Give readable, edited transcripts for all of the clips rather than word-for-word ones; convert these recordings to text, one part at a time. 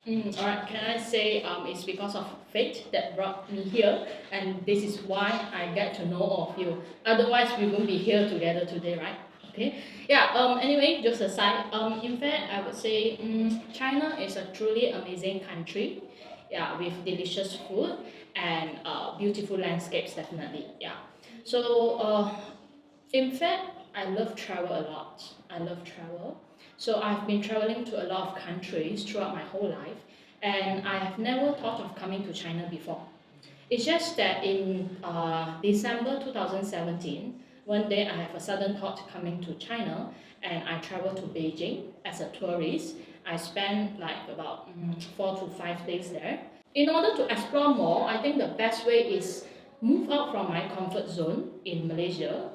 Alright, can I say it's because of fate that brought me here, and this is why I get to know all of you. Otherwise, we won't be here together today, right? Okay. Yeah. Anyway, just aside. In fact, I would say China is a truly amazing country. Yeah, with delicious food and beautiful landscapes, definitely. Yeah. So in fact, I love travel a lot. I love travel. So I've been traveling to a lot of countries throughout my whole life, and I have never thought of coming to China before. It's just that in December 2017, one day I have a sudden thought coming to China, and I traveled to Beijing as a tourist. I spent like about 4 to 5 days there. In order to explore more, I think the best way is move out from my comfort zone in Malaysia,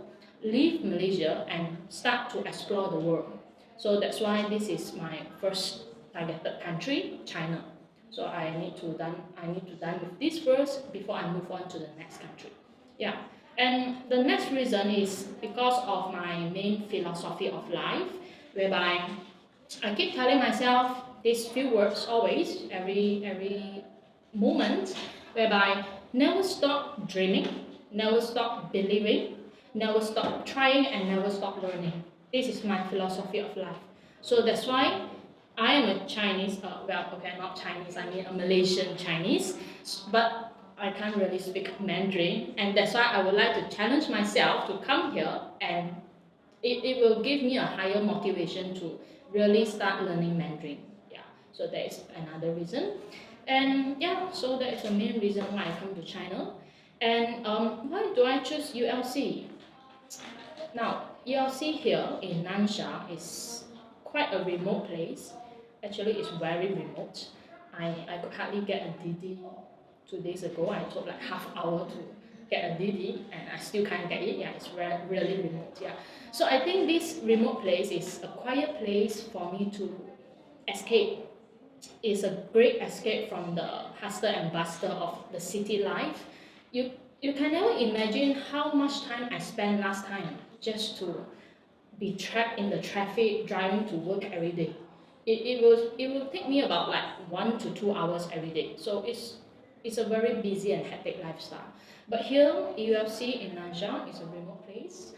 leave Malaysia and start to explore the world. So that's why this is my first targeted country, China. So I need to done with this first before I move on to the next country. Yeah. And the next reason is because of my main philosophy of life, whereby I keep telling myself these few words always, every moment, whereby never stop dreaming, never stop believing, never stop trying, and never stop learning. This is my philosophy of life. So that's why I am a Chinese, not Chinese, I mean a Malaysian Chinese, but I can't really speak Mandarin, and that's why I would like to challenge myself to come here, and it will give me a higher motivation to really start learning Mandarin. Yeah, so that is another reason. And yeah, so that is the main reason why I come to China. And why do I choose ULC? Now, ULC here in Nansha is quite a remote place. Actually, it's very remote. I could hardly get a DD 2 days ago. I took like half hour to get a DD, and I still can't get it. Yeah, it's really remote. Yeah, so I think this remote place is a quiet place for me to escape. It's a great escape from the hustle and bustle of the city life. You can never imagine how much time I spent last time just to be trapped in the traffic driving to work every day. It will take me about like 1 to 2 hours every day. So it's a very busy and hectic lifestyle. But here, UFC in Nansha is a remote place.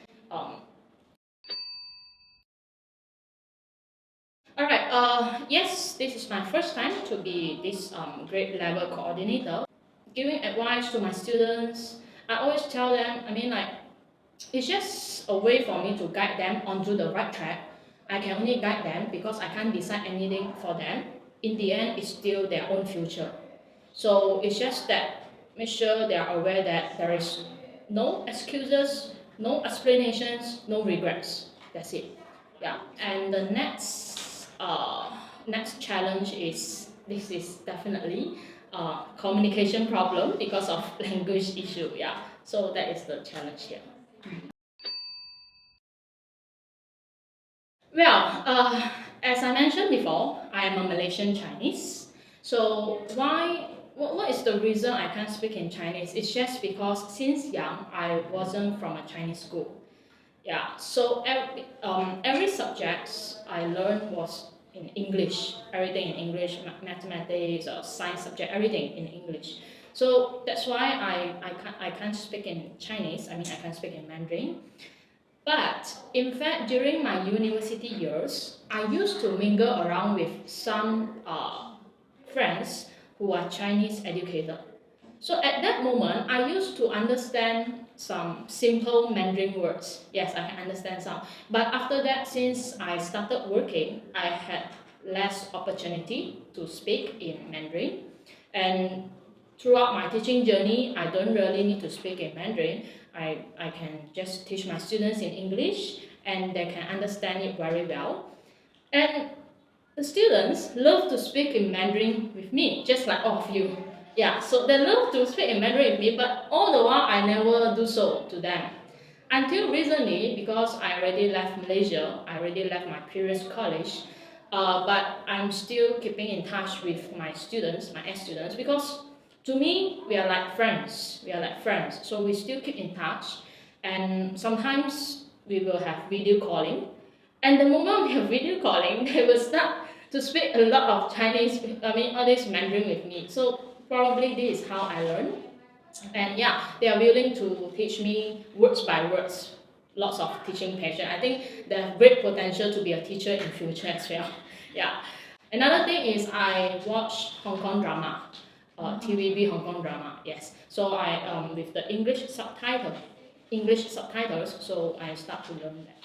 Alright, yes, this is my first time to be this grade level coordinator. Giving advice to my students, I always tell them, it's just a way for me to guide them onto the right track. I can only guide them because I can't decide anything for them. In the end, it's still their own future. So it's just that make sure they are aware that there is no excuses, no explanations, no regrets. That's it. Yeah. And the next challenge is this is definitely communication problem because of language issue. Yeah. So that is the challenge here. Well, as I mentioned before, I am a Malaysian Chinese. So what is the reason I can't speak in Chinese? It's just because since young, I wasn't from a Chinese school. Yeah, so every subject I learned was in English. Everything in English, mathematics, science subject, everything in English. So that's why I can't speak in Chinese. I can't speak in Mandarin. But in fact, during my university years, I used to mingle around with some friends who are Chinese educated. So at that moment, I used to understand some simple Mandarin words. Yes, I can understand some. But after that, since I started working, I had less opportunity to speak in Mandarin. And throughout my teaching journey, I don't really need to speak in Mandarin. I can just teach my students in English, and they can understand it very well. And the students love to speak in Mandarin with me, just like all of you. Yeah, so they love to speak in Mandarin with me, but all the while I never do so to them. Until recently, because I already left Malaysia, I already left my previous college, but I'm still keeping in touch with my students, my ex-students, because to me, we are like friends. We are like friends, so we still keep in touch, and sometimes we will have video calling. And the moment we have video calling, they will start to speak a lot of Chinese, all this Mandarin with me. So probably this is how I learn. And yeah, they are willing to teach me words by words. Lots of teaching passion. I think they have great potential to be a teacher in future as well. Yeah. Another thing is I watch Hong Kong drama, TVB Hong Kong drama. Yes. So I with the English subtitles. So I start to learn that.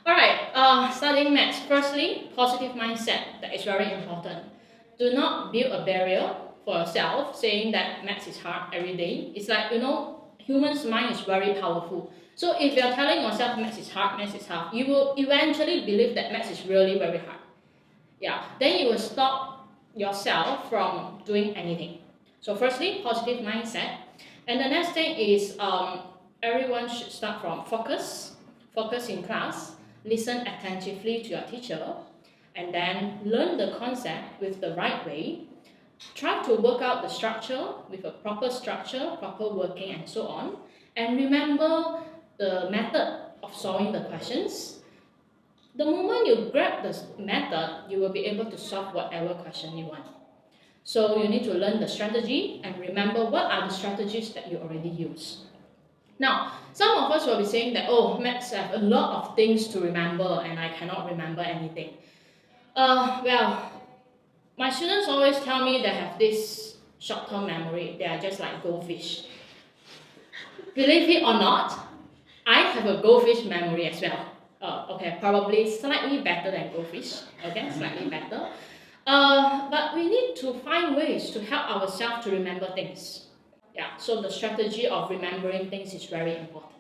Alright, studying maths. Firstly, positive mindset. That is very important. Do not build a barrier for yourself saying that maths is hard every day. It's like, human's mind is very powerful. So if you're telling yourself maths is hard, you will eventually believe that maths is really very hard. Yeah, then you will stop yourself from doing anything. So firstly, positive mindset. And the next thing is everyone should start from focus in class, listen attentively to your teacher, and then learn the concept with the right way. Try to work out the structure with a proper structure, proper working, and so on. And remember the method of solving the questions. The moment you grab the method, you will be able to solve whatever question you want. So you need to learn the strategy and remember what are the strategies that you already use. Now, some of us will be saying that, oh, maths have a lot of things to remember and I cannot remember anything. Well, my students always tell me they have this short-term memory. They are just like goldfish. Believe it or not, I have a goldfish memory as well. Okay, probably slightly better than goldfish. Okay, slightly better. But we need to find ways to help ourselves to remember things. Yeah, so the strategy of remembering things is very important.